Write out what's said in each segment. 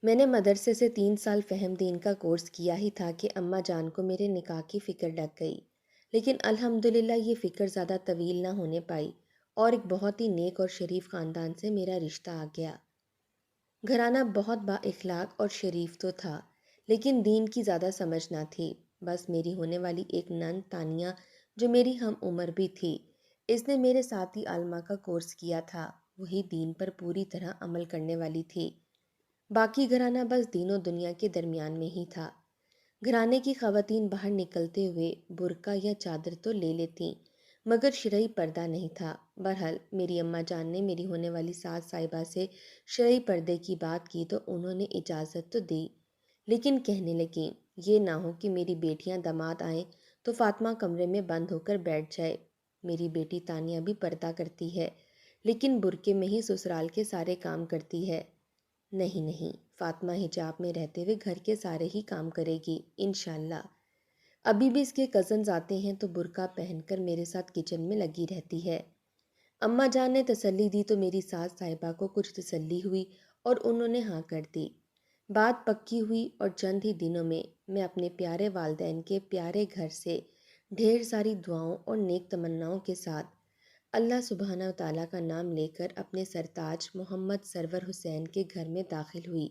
میں نے مدرسے سے 3 سال فہم دین کا کورس کیا ہی تھا کہ اماں جان کو میرے نکاح کی فکر لگ گئی، لیکن الحمدللہ یہ فکر زیادہ طویل نہ ہونے پائی اور ایک بہت ہی نیک اور شریف خاندان سے میرا رشتہ آ گیا۔ گھرانہ بہت با اخلاق اور شریف تو تھا، لیکن دین کی زیادہ سمجھ نہ تھی۔ بس میری ہونے والی ایک نند تانیہ، جو میری ہم عمر بھی تھی، اس نے میرے ساتھ ہی عالمہ کا کورس کیا تھا، وہی دین پر پوری طرح عمل کرنے والی تھی۔ باقی گھرانہ بس دین و دنیا کے درمیان میں ہی تھا۔ گھرانے کی خواتین باہر نکلتے ہوئے برقع یا چادر تو لے لیتیں، مگر شرعی پردہ نہیں تھا۔ بہرحال میری اماں جان نے میری ہونے والی ساس صاحبہ سے شرعی پردے کی بات کی تو انہوں نے اجازت تو دی، لیکن کہنے لگیں یہ نہ ہو کہ میری بیٹیاں داماد آئیں تو فاطمہ کمرے میں بند ہو کر بیٹھ جائے۔ میری بیٹی تانیہ بھی پردہ کرتی ہے، لیکن برقعے میں ہی سسرال کے سارے کام کرتی ہے۔ نہیں نہیں، فاطمہ حجاب میں رہتے ہوئے گھر کے سارے ہی کام کرے گی انشاءاللہ۔ ابھی بھی اس کے کزنز آتے ہیں تو برقع پہن کر میرے ساتھ کچن میں لگی رہتی ہے۔ اماں جان نے تسلی دی تو میری ساس صاحبہ کو کچھ تسلی ہوئی اور انہوں نے ہاں کر دی۔ بات پکی ہوئی اور چند ہی دنوں میں اپنے پیارے والدین کے پیارے گھر سے ڈھیر ساری دعاؤں اور نیک تمناؤں کے ساتھ اللہ سبحانہ و تعالیٰ کا نام لے کر اپنے سرتاج محمد سرور حسین کے گھر میں داخل ہوئی۔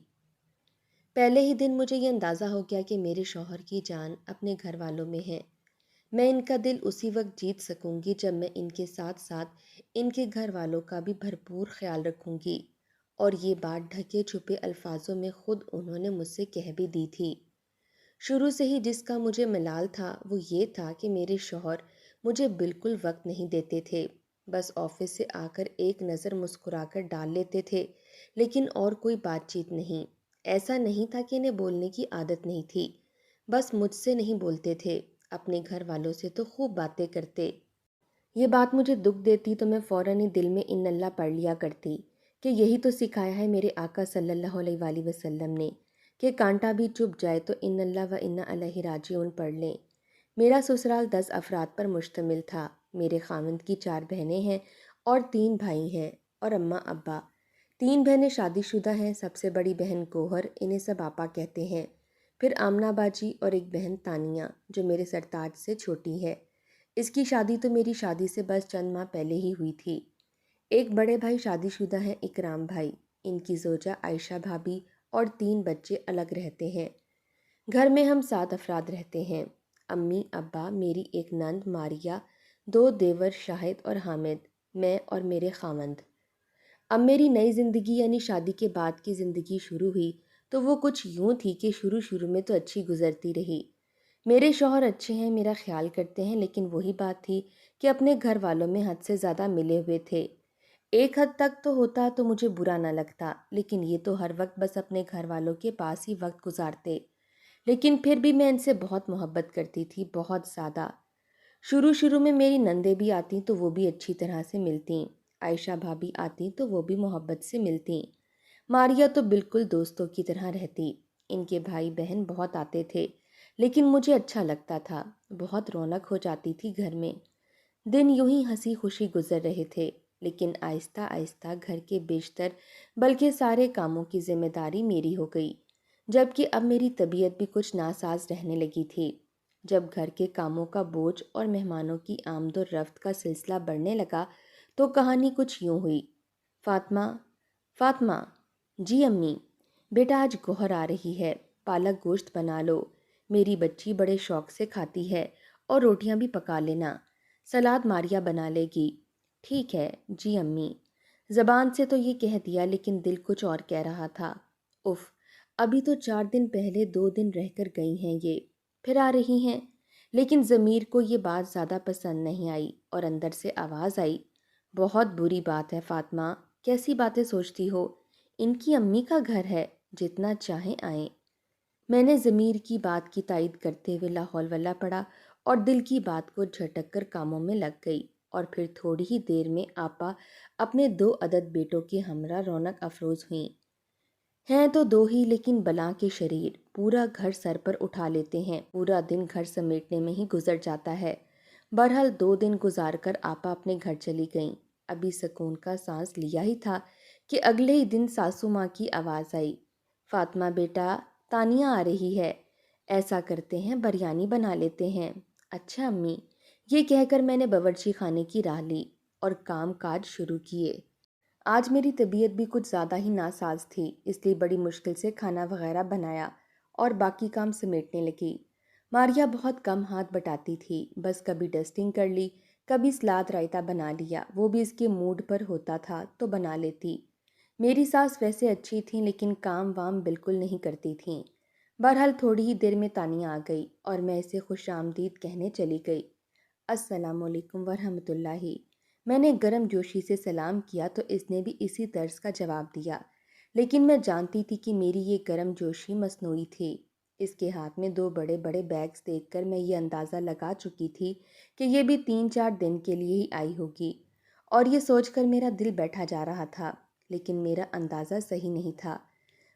پہلے ہی دن مجھے یہ اندازہ ہو گیا کہ میرے شوہر کی جان اپنے گھر والوں میں ہے۔ میں ان کا دل اسی وقت جیت سکوں گی جب میں ان کے ساتھ ساتھ ان کے گھر والوں کا بھی بھرپور خیال رکھوں گی، اور یہ بات ڈھکے چھپے الفاظوں میں خود انہوں نے مجھ سے کہہ بھی دی تھی۔ شروع سے ہی جس کا مجھے ملال تھا وہ یہ تھا کہ میرے شوہر مجھے بالکل وقت نہیں دیتے تھے، بس آفس سے آ کر ایک نظر مسکرا کر ڈال لیتے تھے، لیکن اور کوئی بات چیت نہیں۔ ایسا نہیں تھا کہ انہیں بولنے کی عادت نہیں تھی، بس مجھ سے نہیں بولتے تھے، اپنے گھر والوں سے تو خوب باتیں کرتے۔ یہ بات مجھے دکھ دیتی تو میں فوراً ہی دل میں ان اللہ پڑھ لیا کرتی کہ یہی تو سکھایا ہے میرے آقا صلی اللہ علیہ وآلہ وسلم نے کہ کانٹا بھی چبھ جائے تو ان اللہ و انا الیہ راجعون پڑھ لیں۔ میرا سسرال 10 افراد پر مشتمل تھا۔ میرے خاوند کی 4 بہنیں ہیں اور 3 بھائی ہیں، اور اماں ابا۔ 3 بہنیں شادی شدہ ہیں، سب سے بڑی بہن گوہر، انہیں سب آپا کہتے ہیں، پھر آمنہ باجی اور ایک بہن تانیہ جو میرے سرتاج سے چھوٹی ہے۔ اس کی شادی تو میری شادی سے بس چند ماہ پہلے ہی ہوئی تھی۔ ایک بڑے بھائی شادی شدہ ہیں، اکرام بھائی، ان کی زوجہ عائشہ بھابی اور 3 بچے الگ رہتے ہیں۔ گھر میں ہم 7 افراد رہتے ہیں، امی ابا، میری ایک نند ماریہ، 2 دیور شاہد اور حامد، میں اور میرے خاوند۔ اب میری نئی زندگی یعنی شادی کے بعد کی زندگی شروع ہوئی تو وہ کچھ یوں تھی کہ شروع میں تو اچھی گزرتی رہی۔ میرے شوہر اچھے ہیں، میرا خیال کرتے ہیں، لیکن وہی بات تھی کہ اپنے گھر والوں میں حد سے زیادہ ملے ہوئے تھے۔ ایک حد تک تو ہوتا تو مجھے برا نہ لگتا، لیکن یہ تو ہر وقت بس اپنے گھر والوں کے پاس ہی وقت گزارتے، لیکن پھر بھی میں ان سے بہت محبت کرتی تھی، بہت زیادہ۔ شروع میں میری نندیں بھی آتیں تو وہ بھی اچھی طرح سے ملتیں، عائشہ بھابی آتی تو وہ بھی محبت سے ملتیں، ماریہ تو بالکل دوستوں کی طرح رہتی۔ ان کے بھائی بہن بہت آتے تھے، لیکن مجھے اچھا لگتا تھا، بہت رونق ہو جاتی تھی گھر میں۔ دن یوں ہی ہنسی خوشی گزر رہے تھے، لیکن آہستہ آہستہ گھر کے بیشتر بلکہ سارے کاموں کی ذمہ داری میری ہو گئی، جبکہ اب میری طبیعت بھی کچھ ناساز رہنے لگی تھی۔ جب گھر کے کاموں کا بوجھ اور مہمانوں کی آمد و رفت کا سلسلہ بڑھنے لگا تو کہانی کچھ یوں ہوئی۔ فاطمہ فاطمہ جی امی، بیٹا آج گوہر آ رہی ہے، پالک گوشت بنا لو، میری بچی بڑے شوق سے کھاتی ہے، اور روٹیاں بھی پکا لینا، سلاد ماریہ بنا لے گی۔ ٹھیک ہے جی امی۔ زبان سے تو یہ کہہ دیا لیکن دل کچھ اور کہہ رہا تھا۔ اف، ابھی تو 4 دن پہلے 2 دن رہ کر گئی ہیں، یہ پھر آ رہی ہیں۔ لیکن ضمیر کو یہ بات زیادہ پسند نہیں آئی اور اندر سے آواز آئی، بہت بری بات ہے فاطمہ، کیسی باتیں سوچتی ہو، ان کی امی کا گھر ہے، جتنا چاہیں آئیں۔ میں نے ضمیر کی بات کی تائید کرتے ہوئے لا حول ولا پڑھا اور دل کی بات کو جھٹک کر کاموں میں لگ گئی، اور پھر تھوڑی ہی دیر میں آپا اپنے 2 عدد بیٹوں کے ہمراہ رونق افروز ہوئیں۔ ہیں تو 2 ہی لیکن بلاں کے شریر، پورا گھر سر پر اٹھا لیتے ہیں، پورا دن گھر سمیٹنے میں ہی گزر جاتا ہے۔ بہرحال 2 دن گزار کر آپا اپنے گھر چلی گئیں۔ ابھی سکون کا سانس لیا ہی تھا کہ اگلے ہی دن ساسو ماں کی آواز آئی، فاطمہ بیٹا، تانیہ آ رہی ہے، ایسا کرتے ہیں بریانی بنا لیتے ہیں۔ اچھا امی، یہ کہہ کر میں نے باورچی خانے کی راہ لی اور کام کاج شروع کیے۔ آج میری طبیعت بھی کچھ زیادہ ہی ناساز تھی، اس لیے بڑی مشکل سے کھانا وغیرہ بنایا اور باقی کام سمیٹنے لگی۔ ماریا بہت کم ہاتھ بٹاتی تھی، بس کبھی ڈسٹنگ کر لی، کبھی سلاد رائتا بنا لیا، وہ بھی اس کے موڈ پر ہوتا تھا تو بنا لیتی۔ میری ساس ویسے اچھی تھیں لیکن کام وام بالکل نہیں کرتی تھیں۔ بہرحال تھوڑی ہی دیر میں تانیہ آ گئی اور میں اسے خوش آمدید کہنے چلی گئی۔ السلام علیکم ورحمۃ اللہ۔ میں نے گرم جوشی سے سلام کیا تو اس نے بھی اسی طرز کا جواب دیا، لیکن میں جانتی تھی کہ میری یہ گرم جوشی مصنوعی تھی۔ اس کے ہاتھ میں 2 بڑے بڑے بیگز دیکھ کر میں یہ اندازہ لگا چکی تھی کہ یہ بھی 3-4 دن کے لیے ہی آئی ہوگی، اور یہ سوچ کر میرا دل بیٹھا جا رہا تھا، لیکن میرا اندازہ صحیح نہیں تھا۔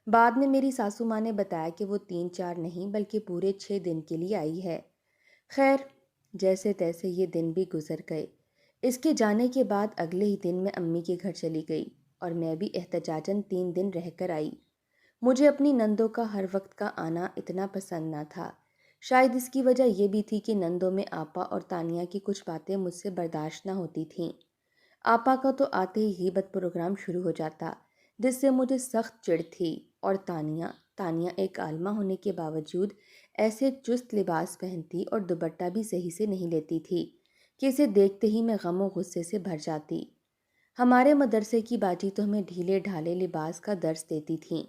بعد میں میری ساسو ماں نے بتایا کہ وہ 3-4 نہیں بلکہ پورے 6 دن کے لیے آئی ہے۔ خیر، جیسے تیسے یہ دن بھی گزر گئے۔ اس کے جانے کے بعد اگلے ہی دن میں امی کے گھر چلی گئی اور میں بھی احتجاجاً 3 دن رہ کر آئی۔ مجھے اپنی نندوں کا ہر وقت کا آنا اتنا پسند نہ تھا۔ شاید اس کی وجہ یہ بھی تھی کہ نندوں میں آپا اور تانیہ کی کچھ باتیں مجھ سے برداشت نہ ہوتی تھیں۔ آپا کا تو آتے ہی غیبت پروگرام شروع ہو جاتا، جس سے مجھے سخت چڑ تھی، اور تانیہ ایک عالمہ ہونے کے باوجود ایسے چست لباس پہنتی اور دوپٹہ بھی صحیح سے نہیں لیتی تھی کہ اسے دیکھتے ہی میں غم و غصے سے بھر جاتی۔ ہمارے مدرسے کی باجی تو ہمیں ڈھیلے ڈھالے لباس کا درس دیتی تھیں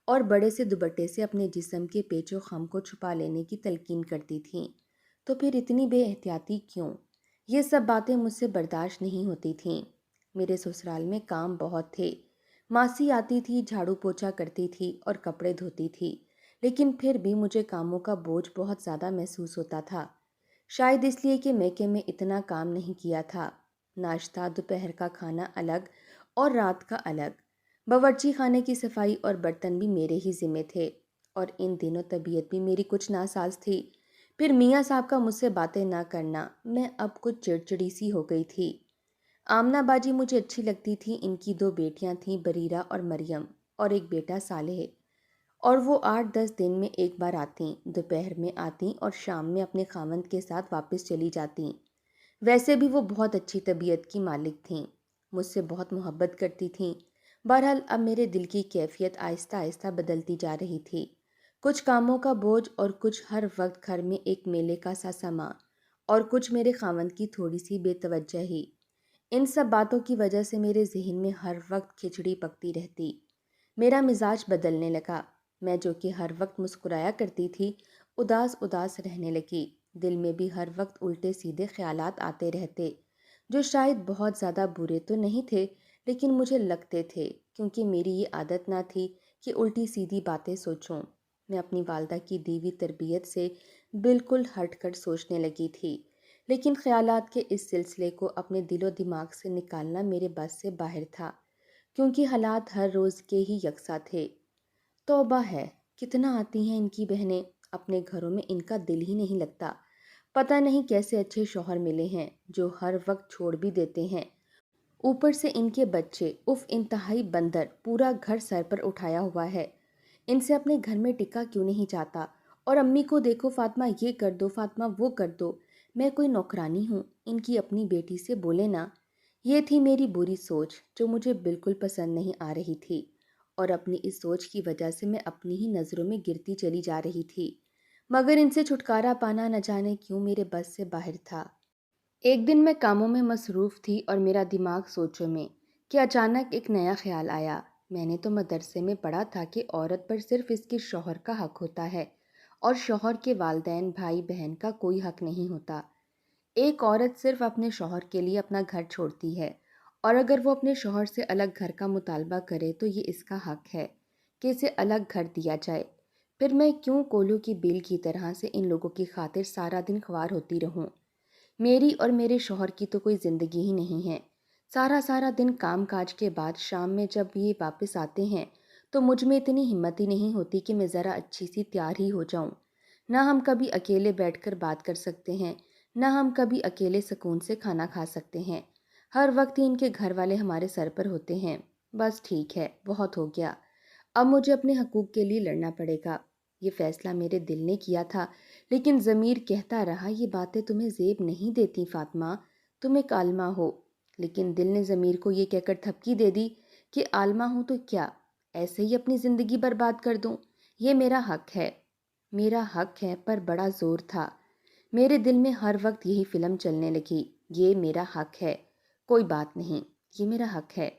اور بڑے سے دوپٹے سے اپنے جسم کے پیچ و خم کو چھپا لینے کی تلقین کرتی تھیں۔ تو پھر اتنی بے احتیاطی کیوں؟ یہ سب باتیں مجھ سے برداشت نہیں ہوتی تھیں۔ میرے سسرال میں کام بہت تھے۔ ماسی آتی تھی، جھاڑو پوچھا کرتی تھی اور کپڑے دھوتی تھی، لیکن پھر بھی مجھے کاموں کا بوجھ بہت زیادہ محسوس ہوتا تھا۔ شاید اس لیے کہ میکے میں اتنا کام نہیں کیا تھا۔ ناشتہ، دوپہر کا کھانا الگ اور رات کا الگ۔ باورچی خانے کی صفائی اور برتن بھی میرے ہی ذمے تھے، اور ان دنوں طبیعت بھی میری کچھ ناساز تھی۔ پھر میاں صاحب کا مجھ سے باتیں نہ کرنا، میں اب کچھ چڑچڑی سی ہو گئی تھی۔ آمنہ باجی مجھے اچھی لگتی تھی، ان کی 2 بیٹیاں تھیں، بریرہ اور مریم، اور ایک بیٹا صالح، اور وہ 8-10 دن میں ایک بار آتیں، دوپہر میں آتیں اور شام میں اپنے خاوند کے ساتھ واپس چلی جاتیں۔ ویسے بھی وہ بہت اچھی طبیعت کی مالک تھیں، مجھ سے بہت محبت کرتی تھیں۔ بہرحال اب میرے دل کی کیفیت آہستہ آہستہ بدلتی جا رہی تھی۔ کچھ کاموں کا بوجھ اور کچھ ہر وقت گھر میں ایک میلے کا سا سما، اور کچھ میرے خاوند کی تھوڑی سی بے توجہی۔ ان سب باتوں کی وجہ سے میرے ذہن میں ہر وقت کھچڑی پکتی رہتی۔ میرا مزاج بدلنے لگا۔ میں جو کہ ہر وقت مسکرایا کرتی تھی، اداس اداس رہنے لگی۔ دل میں بھی ہر وقت الٹے سیدھے خیالات آتے رہتے، جو شاید بہت زیادہ برے تو نہیں تھے، لیکن مجھے لگتے تھے، کیونکہ میری یہ عادت نہ تھی کہ الٹی سیدھی باتیں سوچوں۔ میں اپنی والدہ کی دی ہوئی تربیت سے بالکل ہٹ کر سوچنے لگی تھی، لیکن خیالات کے اس سلسلے کو اپنے دل و دماغ سے نکالنا میرے بس سے باہر تھا، کیونکہ حالات ہر روز کے ہی یکساں تھے۔ توبہ ہے، کتنا آتی ہیں ان کی بہنیں، اپنے گھروں میں ان کا دل ہی نہیں لگتا۔ پتہ نہیں کیسے اچھے شوہر ملے ہیں جو ہر وقت چھوڑ بھی دیتے ہیں، اوپر سے ان کے بچے، انتہائی بندر، پورا گھر سر پر اٹھایا ہوا ہے۔ ان سے اپنے گھر میں ٹکا کیوں نہیں جاتا؟ اور امی کو دیکھو، فاطمہ یہ کر دو، فاطمہ وہ کر دو۔ میں کوئی نوکرانی ہوں، ان کی اپنی بیٹی سے بولے نا۔ یہ تھی میری بری سوچ جو مجھے بالکل پسند نہیں آ رہی تھی، اور اپنی اس سوچ کی وجہ سے میں اپنی ہی نظروں میں گرتی چلی جا رہی تھی، مگر ان سے چھٹکارا پانا نہ جانے کیوں میرے بس سے باہر تھا۔ ایک دن میں کاموں میں مصروف تھی اور میرا دماغ سوچوں میں، کہ اچانک ایک نیا خیال آیا۔ میں نے تو مدرسے میں پڑھا تھا کہ عورت پر صرف اس کے شوہر کا حق ہوتا ہے، اور شوہر کے والدین، بھائی بہن کا کوئی حق نہیں ہوتا۔ ایک عورت صرف اپنے شوہر کے لیے اپنا گھر چھوڑتی ہے، اور اگر وہ اپنے شوہر سے الگ گھر کا مطالبہ کرے تو یہ اس کا حق ہے کہ اسے الگ گھر دیا جائے۔ پھر میں کیوں کولوں کی بیل کی طرح سے ان لوگوں کی خاطر سارا دن خوار ہوتی رہوں؟ میری اور میرے شوہر کی تو کوئی زندگی ہی نہیں ہے۔ سارا دن کام کاج کے بعد شام میں جب یہ واپس آتے ہیں تو مجھ میں اتنی ہمت ہی نہیں ہوتی کہ میں ذرا اچھی سی تیار ہی ہو جاؤں۔ نہ ہم کبھی اکیلے بیٹھ کر بات کر سکتے ہیں، نہ ہم کبھی اکیلے سکون سے کھانا کھا سکتے ہیں۔ ہر وقت ہی ان کے گھر والے ہمارے سر پر ہوتے ہیں۔ بس ٹھیک ہے، بہت ہو گیا، اب مجھے اپنے حقوق کے لیے لڑنا پڑے گا۔ یہ فیصلہ میرے دل نے کیا تھا، لیکن ضمیر کہتا رہا یہ باتیں تمہیں زیب نہیں دیتی فاطمہ، تم ایک عالمہ ہو۔ لیکن دل نے ضمیر کو یہ کہہ کر تھپکی دے دی کہ عالمہ ہوں تو کیا، ایسے ہی اپنی زندگی برباد کر دوں؟ یہ میرا حق ہے، میرا حق ہے، پر بڑا زور تھا۔ میرے دل میں ہر وقت یہی فلم چلنے لگی، یہ میرا حق ہے، کوئی بات نہیں، یہ میرا حق ہے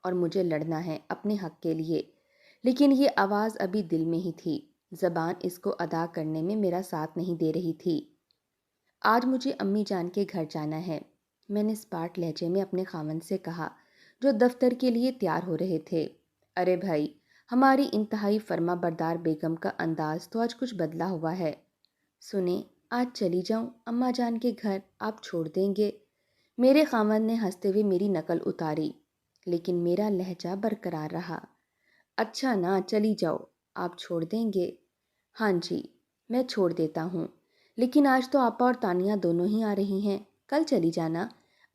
اور مجھے لڑنا ہے اپنے حق کے لیے۔ لیکن یہ آواز ابھی دل میں ہی تھی، زبان اس کو ادا کرنے میں میرا ساتھ نہیں دے رہی تھی۔ آج مجھے امی جان کے گھر جانا ہے، میں نے اسپاٹ لہجے میں اپنے خاوند سے کہا، جو دفتر کے لیے تیار ہو رہے تھے۔ ارے بھائی، ہماری انتہائی فرما بردار بیگم کا انداز تو آج کچھ بدلا ہوا ہے۔ سنیں، آج چلی جاؤں اماں جان کے گھر، آپ چھوڑ دیں گے؟ میرے خاوند نے ہنستے ہوئے میری نقل اتاری، لیکن میرا لہجہ برقرار رہا۔ اچھا نا، چلی جاؤ، آپ چھوڑ دیں گے؟ ہاں جی، میں چھوڑ دیتا ہوں، لیکن آج تو آپا اور تانیہ دونوں ہی آ رہی ہیں، کل چلی جانا،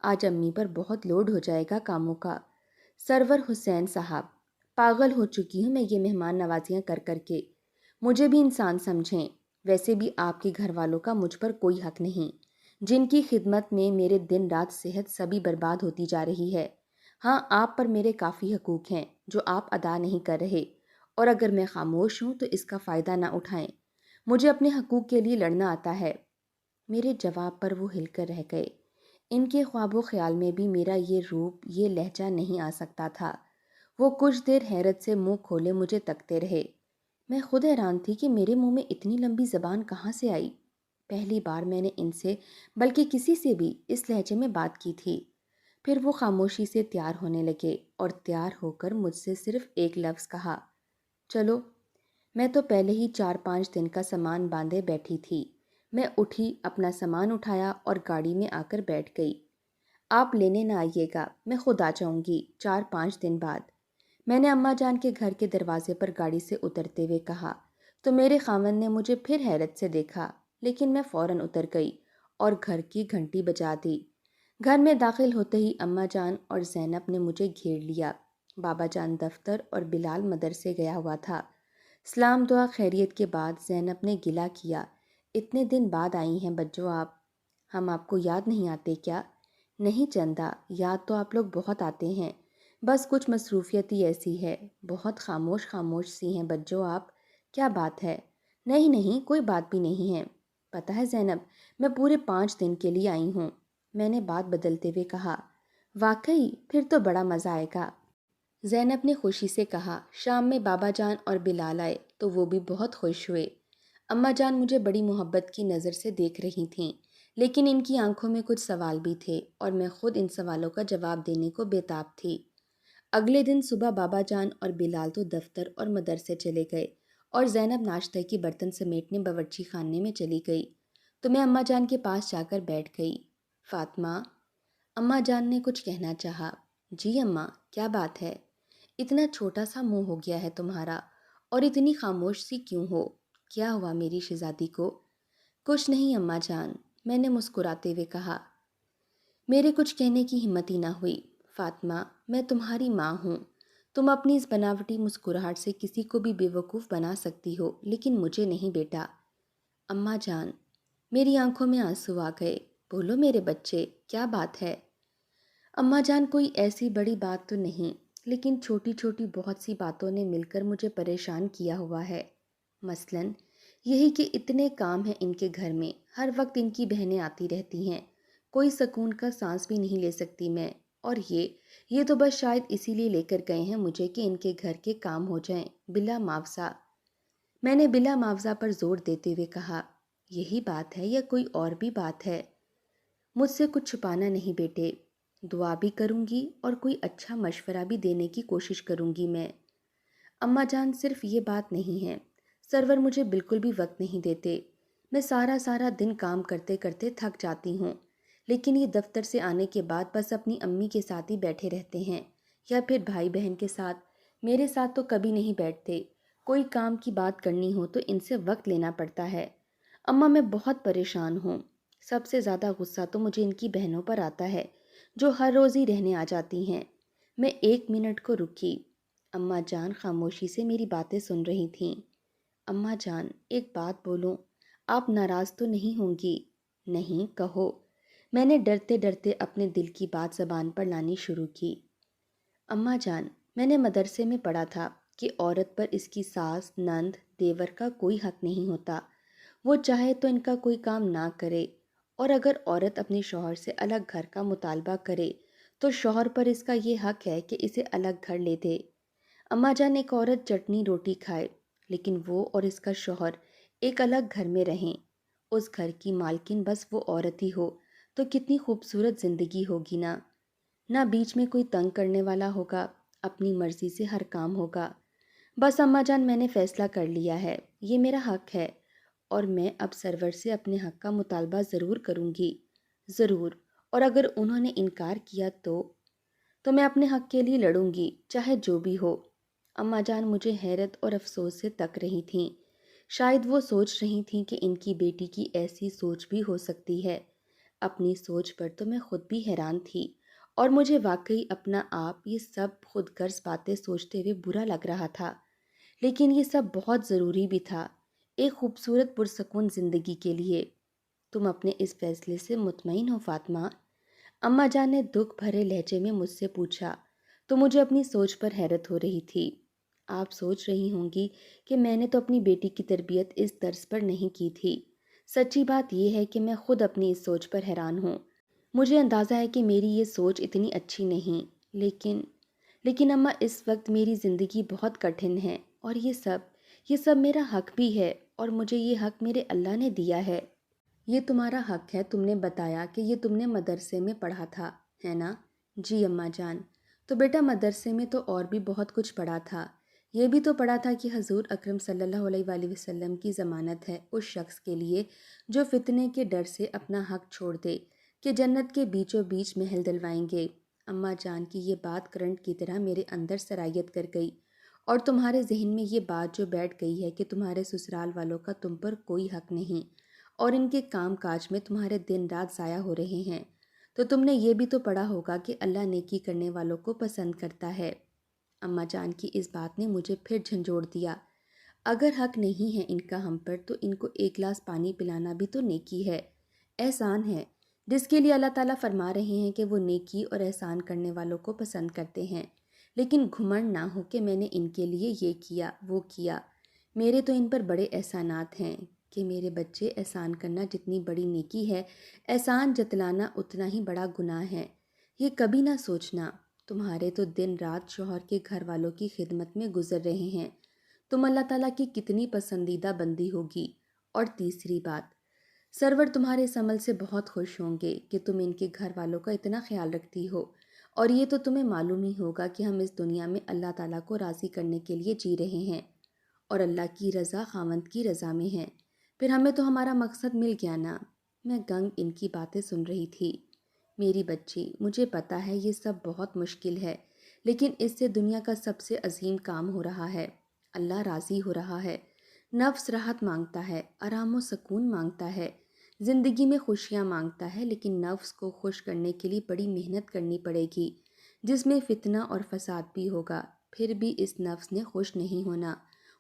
آج امی پر بہت لوڈ ہو جائے گا کاموں کا۔ سرور حسین صاحب، پاگل ہو چکی ہوں میں یہ مہمان نوازیاں کر کر کے، مجھے بھی انسان سمجھیں، ویسے بھی آپ کے گھر والوں کا مجھ پر کوئی حق نہیں، جن کی خدمت میں میرے دن رات صحت سبھی برباد ہوتی جا رہی ہے۔ ہاں، آپ پر میرے کافی حقوق ہیں جو آپ ادا نہیں کر رہے، اور اگر میں خاموش ہوں تو اس کا فائدہ نہ اٹھائیں، مجھے اپنے حقوق کے لیے لڑنا آتا ہے۔ میرے جواب پر وہ ہل کر رہ گئے، ان کے خواب و خیال میں بھی میرا یہ روپ، یہ لہجہ نہیں آ سکتا تھا۔ وہ کچھ دیر حیرت سے منہ کھولے مجھے تکتے رہے۔ میں خود حیران تھی کہ میرے منہ میں اتنی لمبی زبان کہاں سے آئی، پہلی بار میں نے ان سے، بلکہ کسی سے بھی اس لہجے میں بات کی تھی۔ پھر وہ خاموشی سے تیار ہونے لگے اور تیار ہو کر مجھ سے صرف ایک لفظ کہا، چلو۔ میں تو پہلے ہی 4-5 دن کا سامان باندھے بیٹھی تھی۔ میں اٹھی، اپنا سامان اٹھایا اور گاڑی میں آ کر بیٹھ گئی۔ آپ لینے نہ آئیے گا، میں خود آ جاؤں گی 4-5 دن بعد، میں نے اماں جان کے گھر کے دروازے پر گاڑی سے اترتے ہوئے کہا، تو میرے خاوند نے مجھے پھر حیرت سے دیکھا، لیکن میں فوراً اتر گئی اور گھر کی گھنٹی بجا دی۔ گھر میں داخل ہوتے ہی اماں جان اور زینب نے مجھے گھیر لیا۔ بابا جان دفتر اور بلال مدرسے گیا ہوا تھا۔ سلام دعا خیریت کے بعد زینب نے گلہ کیا، اتنے دن بعد آئی ہیں بجو آپ، ہم آپ کو یاد نہیں آتے کیا؟ نہیں چندہ، یاد تو آپ لوگ بہت آتے ہیں، بس کچھ مصروفیت ہی ایسی ہے، بہت خاموش خاموش سی ہیں بجو آپ، کیا بات ہے؟ نہیں نہیں، کوئی بات بھی نہیں ہے، پتہ ہے زینب، میں پورے 5 دن کے لیے آئی ہوں، میں نے بات بدلتے ہوئے کہا۔ واقعی؟ پھر تو بڑا مزہ آئے گا، زینب نے خوشی سے کہا۔ شام میں بابا جان اور بلال آئے تو وہ بھی بہت خوش ہوئے۔ اماں جان مجھے بڑی محبت کی نظر سے دیکھ رہی تھیں، لیکن ان کی آنکھوں میں کچھ سوال بھی تھے اور میں خود ان سوالوں کا جواب دینے کو بےتاب تھی۔ اگلے دن صبح بابا جان اور بلال تو دفتر اور مدرسے چلے گئے اور زینب ناشتے کی برتن سمیٹنے باورچی خانے میں چلی گئی، تو میں اماں جان کے پاس جا کر بیٹھ گئی۔ فاطمہ، اماں جان نے کچھ کہنا چاہا۔ جی اماں، کیا بات ہے؟ اتنا چھوٹا سا منہ ہو گیا ہے تمہارا، اور اتنی خاموش سی کیوں ہو؟ کیا ہوا میری شہزادی کو؟ کچھ نہیں اماں جان، میں نے مسکراتے ہوئے کہا۔ میرے کچھ کہنے کی ہمت ہی نہ ہوئی۔ فاطمہ، میں تمہاری ماں ہوں، تم اپنی اس بناوٹی مسکراہٹ سے کسی کو بھی بے وقوف بنا سکتی ہو، لیکن مجھے نہیں بیٹا۔ اماں جان، میری آنکھوں میں آنسو آ گئے۔ بولو میرے بچے، کیا بات ہے؟ اماں جان، کوئی ایسی بڑی بات تو نہیں، لیکن چھوٹی چھوٹی بہت سی باتوں نے مل کر مجھے پریشان کیا ہوا ہے۔ مثلاً یہی کہ اتنے کام ہیں ان کے گھر میں، ہر وقت ان کی بہنیں آتی رہتی ہیں، کوئی سکون کا سانس بھی نہیں لے سکتی میں، اور یہ تو بس شاید اسی لیے لے کر گئے ہیں مجھے کہ ان کے گھر کے کام ہو جائیں بلا معاوضہ۔ میں نے بلا معاوضہ پر زور دیتے ہوئے کہا، یہی بات ہے یا کوئی اور بھی بات ہے؟ مجھ سے کچھ چھپانا نہیں بیٹے، دعا بھی کروں گی اور کوئی اچھا مشورہ بھی دینے کی کوشش کروں گی میں۔ اماں جان، صرف یہ بات نہیں ہے، سرور مجھے بالکل بھی وقت نہیں دیتے، میں سارا دن کام کرتے کرتے تھک جاتی ہوں، لیکن یہ دفتر سے آنے کے بعد بس اپنی امی کے ساتھ ہی بیٹھے رہتے ہیں، یا پھر بھائی بہن کے ساتھ، میرے ساتھ تو کبھی نہیں بیٹھتے، کوئی کام کی بات کرنی ہو تو ان سے وقت لینا پڑتا ہے۔ اماں، میں بہت پریشان ہوں، سب سے زیادہ غصہ تو مجھے ان کی بہنوں پر آتا ہے، جو ہر روز ہی رہنے آ جاتی ہیں۔ میں 1 منٹ کو رکی۔ اماں جان خاموشی سے میری باتیں سن رہی تھیں۔ اماں جان، ایک بات بولوں، آپ ناراض تو نہیں ہوں گی؟ نہیں، کہو۔ میں نے ڈرتے ڈرتے اپنے دل کی بات زبان پر لانی شروع کی۔ اماں جان، میں نے مدرسے میں پڑھا تھا کہ عورت پر اس کی ساس، نند، دیور کا کوئی حق نہیں ہوتا۔ وہ چاہے تو ان کا کوئی کام نہ کرے، اور اگر عورت اپنے شوہر سے الگ گھر کا مطالبہ کرے تو شوہر پر اس کا یہ حق ہے کہ اسے الگ گھر لے دے۔ اماں جان، ایک عورت چٹنی روٹی کھائے لیکن وہ اور اس کا شوہر ایک الگ گھر میں رہیں، اس گھر کی مالکن بس وہ عورت ہی ہو، تو کتنی خوبصورت زندگی ہوگی نا۔ نہ بیچ میں کوئی تنگ کرنے والا ہوگا، اپنی مرضی سے ہر کام ہوگا۔ بس اماں جان، میں نے فیصلہ کر لیا ہے، یہ میرا حق ہے، اور میں اب سرور سے اپنے حق کا مطالبہ ضرور کروں گی، ضرور۔ اور اگر انہوں نے انکار کیا تو میں اپنے حق کے لیے لڑوں گی، چاہے جو بھی ہو۔ اماں جان مجھے حیرت اور افسوس سے تک رہی تھیں۔ شاید وہ سوچ رہی تھیں کہ ان کی بیٹی کی ایسی سوچ بھی ہو سکتی ہے۔ اپنی سوچ پر تو میں خود بھی حیران تھی، اور مجھے واقعی اپنا آپ یہ سب خود غرض باتیں سوچتے ہوئے برا لگ رہا تھا، لیکن یہ سب بہت ضروری بھی تھا ایک خوبصورت پرسکون زندگی کے لیے۔ تم اپنے اس فیصلے سے مطمئن ہو فاطمہ؟ اماں جان نے دکھ بھرے لہجے میں مجھ سے پوچھا، تو مجھے اپنی سوچ پر حیرت ہو رہی تھی۔ آپ سوچ رہی ہوں گی کہ میں نے تو اپنی بیٹی کی تربیت اس طرز پر نہیں کی تھی۔ سچی بات یہ ہے کہ میں خود اپنی اس سوچ پر حیران ہوں۔ مجھے اندازہ ہے کہ میری یہ سوچ اتنی اچھی نہیں، لیکن اماں، اس وقت میری زندگی بہت کٹھن ہے، اور یہ سب میرا حق بھی ہے، اور مجھے یہ حق میرے اللہ نے دیا ہے۔ یہ تمہارا حق ہے، تم نے بتایا کہ یہ تم نے مدرسے میں پڑھا تھا، ہے نا؟ جی اماں جان۔ تو بیٹا، مدرسے میں تو اور بھی بہت کچھ پڑھا تھا۔ یہ بھی تو پڑھا تھا کہ حضور اکرم صلی اللہ علیہ وآلہ وسلم کی ضمانت ہے اس شخص کے لیے جو فتنے کے ڈر سے اپنا حق چھوڑ دے، کہ جنت کے بیچوں بیچ محل دلوائیں گے۔ اماں جان کی یہ بات کرنٹ کی طرح میرے اندر سرایت کر گئی، اور تمہارے ذہن میں یہ بات جو بیٹھ گئی ہے کہ تمہارے سسرال والوں کا تم پر کوئی حق نہیں، اور ان کے کام کاج میں تمہارے دن رات ضائع ہو رہے ہیں، تو تم نے یہ بھی تو پڑھا ہوگا کہ اللہ نیکی کرنے والوں کو پسند کرتا ہے۔ اماں جان کی اس بات نے مجھے پھر جھنجھوڑ دیا۔ اگر حق نہیں ہے ان کا ہم پر، تو ان کو ایک گلاس پانی پلانا بھی تو نیکی ہے، احسان ہے، جس کے لیے اللہ تعالیٰ فرما رہے ہیں کہ وہ نیکی اور احسان کرنے والوں کو پسند کرتے ہیں۔ لیکن گھمنڈ نہ ہو کہ میں نے ان کے لیے یہ کیا وہ کیا۔ میرے تو ان پر بڑے احسانات ہیں کہ میرے بچے، احسان کرنا جتنی بڑی نیکی ہے، احسان جتلانا اتنا ہی بڑا گناہ ہے۔ یہ کبھی نہ سوچنا، تمہارے تو دن رات شوہر کے گھر والوں کی خدمت میں گزر رہے ہیں، تم اللہ تعالیٰ کی کتنی پسندیدہ بندی ہوگی۔ اور تیسری بات، سرور تمہارے اس عمل سے بہت خوش ہوں گے کہ تم ان کے گھر والوں کا اتنا خیال رکھتی ہو، اور یہ تو تمہیں معلوم ہی ہوگا کہ ہم اس دنیا میں اللہ تعالیٰ کو راضی کرنے کے لیے جی رہے ہیں، اور اللہ کی رضا خاوند کی رضا میں ہے۔ پھر ہمیں تو ہمارا مقصد مل گیا نا۔ میں گنگ ان کی باتیں سن رہی تھی۔ میری بچی، مجھے پتا ہے یہ سب بہت مشکل ہے، لیکن اس سے دنیا کا سب سے عظیم کام ہو رہا ہے۔ اللہ راضی ہو رہا ہے، نفس راحت مانگتا ہے، آرام و سکون مانگتا ہے، زندگی میں خوشیاں مانگتا ہے، لیکن نفس کو خوش کرنے کے لیے بڑی محنت کرنی پڑے گی، جس میں فتنہ اور فساد بھی ہوگا۔ پھر بھی اس نفس نے خوش نہیں ہونا،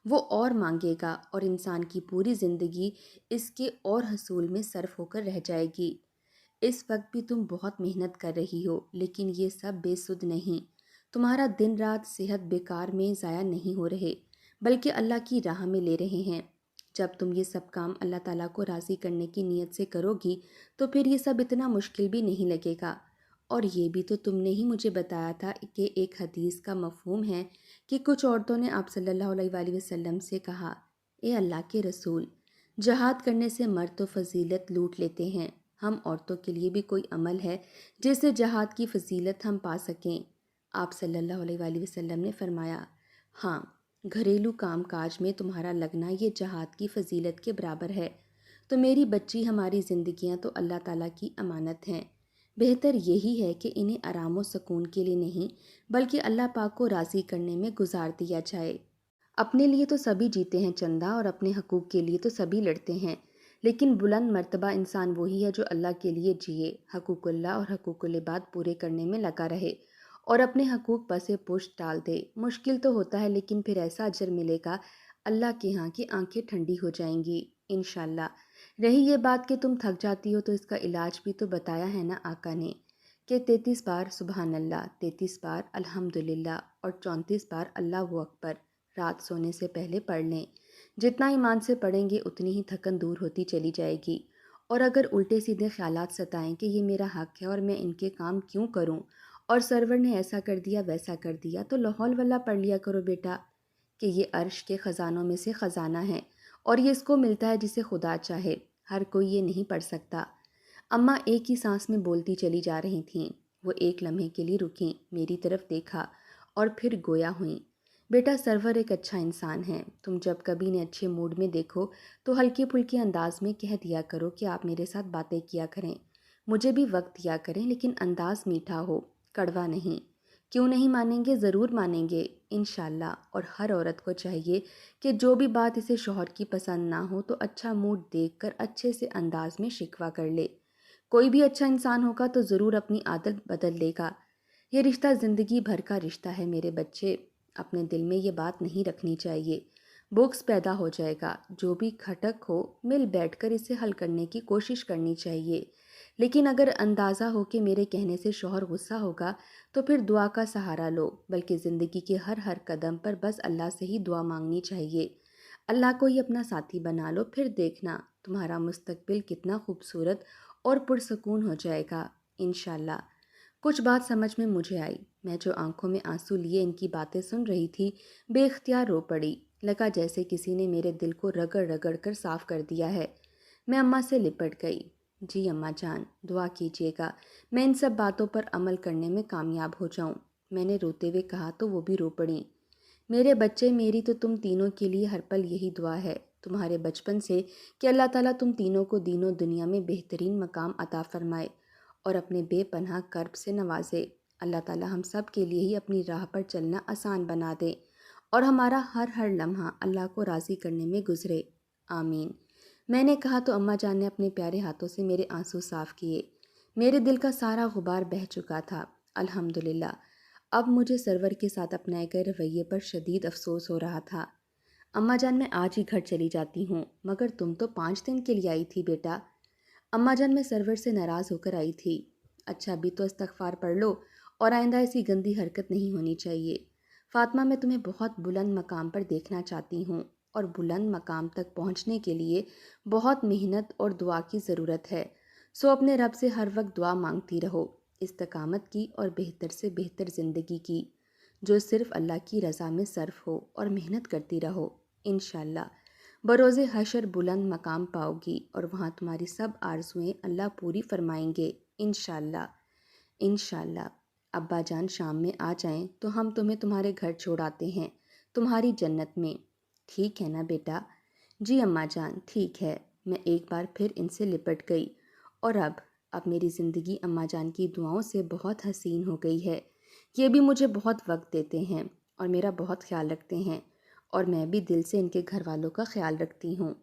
وہ اور مانگے گا، اور انسان کی پوری زندگی اس کے اور حصول میں صرف ہو کر رہ جائے گی۔ اس وقت بھی تم بہت محنت کر رہی ہو، لیکن یہ سب بے سود نہیں۔ تمہارا دن رات صحت بیکار میں ضائع نہیں ہو رہے، بلکہ اللہ کی راہ میں لے رہے ہیں۔ جب تم یہ سب کام اللہ تعالیٰ کو راضی کرنے کی نیت سے کرو گی تو پھر یہ سب اتنا مشکل بھی نہیں لگے گا۔ اور یہ بھی تو تم نے ہی مجھے بتایا تھا کہ ایک حدیث کا مفہوم ہے کہ کچھ عورتوں نے آپ صلی اللہ علیہ وآلہ وسلم سے کہا، اے اللہ کے رسول، جہاد کرنے سے مرد تو فضیلت لوٹ لیتے ہیں، ہم عورتوں کے لیے بھی کوئی عمل ہے جس سے جہاد کی فضیلت ہم پا سکیں؟ آپ صلی اللہ علیہ وآلہ وسلم نے فرمایا، ہاں، گھریلو کام کاج میں تمہارا لگنا یہ جہاد کی فضیلت کے برابر ہے۔ تو میری بچی، ہماری زندگیاں تو اللہ تعالیٰ کی امانت ہیں، بہتر یہی ہے کہ انہیں آرام و سکون کے لیے نہیں بلکہ اللہ پاک کو راضی کرنے میں گزار دیا جائے۔ اپنے لیے تو سبھی جیتے ہیں چندہ، اور اپنے حقوق کے لیے تو سبھی لڑتے ہیں، لیکن بلند مرتبہ انسان وہی ہے جو اللہ کے لیے جیے، حقوق اللہ اور حقوق العباد پورے کرنے میں لگا رہے، اور اپنے حقوق پسے پشت ڈال دے۔ مشکل تو ہوتا ہے لیکن پھر ایسا اجر ملے گا، اللہ کے ہاں کی آنکھیں ٹھنڈی ہو جائیں گی انشاءاللہ۔ رہی یہ بات کہ تم تھک جاتی ہو تو اس کا علاج بھی تو بتایا ہے نا آقا نے، کہ 33 بار سبحان اللہ، 33 بار الحمدللہ اور 34 بار اللہ اکبر رات سونے سے پہلے پڑھ لیں۔ جتنا ایمان سے پڑھیں گے اتنی ہی تھکن دور ہوتی چلی جائے گی۔ اور اگر الٹے سیدھے خیالات ستائیں کہ یہ میرا حق ہے اور میں ان کے کام کیوں کروں، اور سرور نے ایسا کر دیا ویسا کر دیا، تو لاحول واللہ پڑھ لیا کرو بیٹا، کہ یہ عرش کے خزانوں میں سے خزانہ ہے اور یہ اس کو ملتا ہے جسے خدا چاہے، ہر کوئی یہ نہیں پڑھ سکتا۔ اماں ایک ہی سانس میں بولتی چلی جا رہی تھیں۔ وہ ایک لمحے کے لیے رکیں، میری طرف دیکھا اور پھر گویا ہوئیں۔ بیٹا سرور ایک اچھا انسان ہے، تم جب کبھی انہیں اچھے موڈ میں دیکھو تو ہلکے پھلکے انداز میں کہہ دیا کرو کہ آپ میرے ساتھ باتیں کیا کریں، مجھے بھی وقت دیا کریں، لیکن انداز میٹھا ہو، کڑوا نہیں۔ کیوں نہیں مانیں گے؟ ضرور مانیں گے انشاءاللہ۔ اور ہر عورت کو چاہیے کہ جو بھی بات اسے شوہر کی پسند نہ ہو تو اچھا موڈ دیکھ کر اچھے سے انداز میں شکوہ کر لے۔ کوئی بھی اچھا انسان ہوگا تو ضرور اپنی عادت بدل لے گا۔ یہ رشتہ زندگی بھر کا رشتہ ہے میرے بچے، اپنے دل میں یہ بات نہیں رکھنی چاہیے۔ بغض پیدا ہو جائے گا، جو بھی کھٹک ہو مل بیٹھ کر اسے حل کرنے کی کوشش کرنی چاہیے۔ لیکن اگر اندازہ ہو کہ میرے کہنے سے شوہر غصہ ہوگا تو پھر دعا کا سہارا لو، بلکہ زندگی کے ہر قدم پر بس اللہ سے ہی دعا مانگنی چاہیے۔ اللہ کو ہی اپنا ساتھی بنا لو، پھر دیکھنا تمہارا مستقبل کتنا خوبصورت اور پرسکون ہو جائے گا انشاءاللہ۔ کچھ بات سمجھ میں مجھے آئی۔ میں جو آنکھوں میں آنسو لیے ان کی باتیں سن رہی تھی، بے اختیار رو پڑی۔ لگا جیسے کسی نے میرے دل کو رگڑ رگڑ کر صاف کر دیا ہے۔ میں اماں سے لپٹ گئی۔ جی اماں جان، دعا کیجیے گا میں ان سب باتوں پر عمل کرنے میں کامیاب ہو جاؤں، میں نے روتے ہوئے کہا تو وہ بھی رو پڑیں۔ میرے بچے، میری تو تم تینوں کے لیے ہر پل یہی دعا ہے، تمہارے بچپن سے، کہ اللہ تعالیٰ تم تینوں کو دین و دنیا میں بہترین مقام عطا فرمائے اور اپنے بے پناہ کرب سے نوازے۔ اللہ تعالیٰ ہم سب کے لیے ہی اپنی راہ پر چلنا آسان بنا دے اور ہمارا ہر لمحہ اللہ کو راضی کرنے میں گزرے، آمین۔ میں نے کہا تو اماں جان نے اپنے پیارے ہاتھوں سے میرے آنسو صاف کیے۔ میرے دل کا سارا غبار بہہ چکا تھا، الحمدللہ۔ اب مجھے سرور کے ساتھ اپنائے گئے رویے پر شدید افسوس ہو رہا تھا۔ اماں جان میں آج ہی گھر چلی جاتی ہوں، مگر تم تو 5 دن کے لیے آئی تھی بیٹا۔ اماں جان میں سرور سے ناراض ہو کر آئی تھی۔ اچھا ابھی تو استغفار پڑھ لو اور آئندہ ایسی گندی حرکت نہیں ہونی چاہیے۔ فاطمہ میں تمہیں بہت بلند مقام پر دیکھنا چاہتی ہوں، اور بلند مقام تک پہنچنے کے لیے بہت محنت اور دعا کی ضرورت ہے، سو اپنے رب سے ہر وقت دعا مانگتی رہو، استقامت کی اور بہتر سے بہتر زندگی کی، جو صرف اللہ کی رضا میں صرف ہو، اور محنت کرتی رہو انشاءاللہ۔ بروز حشر بلند مقام پاؤ گی اور وہاں تمہاری سب آرزوئیں اللہ پوری فرمائیں گے انشاءاللہ۔ انشاءاللہ ابا جان شام میں آ جائیں تو ہم تمہیں تمہارے گھر چھوڑ آتے ہیں، تمہاری جنت میں، ٹھیک ہے نا بیٹا؟ جی اماں جان ٹھیک ہے۔ میں ایک بار پھر ان سے لپٹ گئی، اور اب میری زندگی اماں جان کی دعاؤں سے بہت حسین ہو گئی ہے۔ یہ بھی مجھے بہت وقت دیتے ہیں اور میرا بہت خیال رکھتے ہیں، اور میں بھی دل سے ان کے گھر والوں کا خیال رکھتی ہوں۔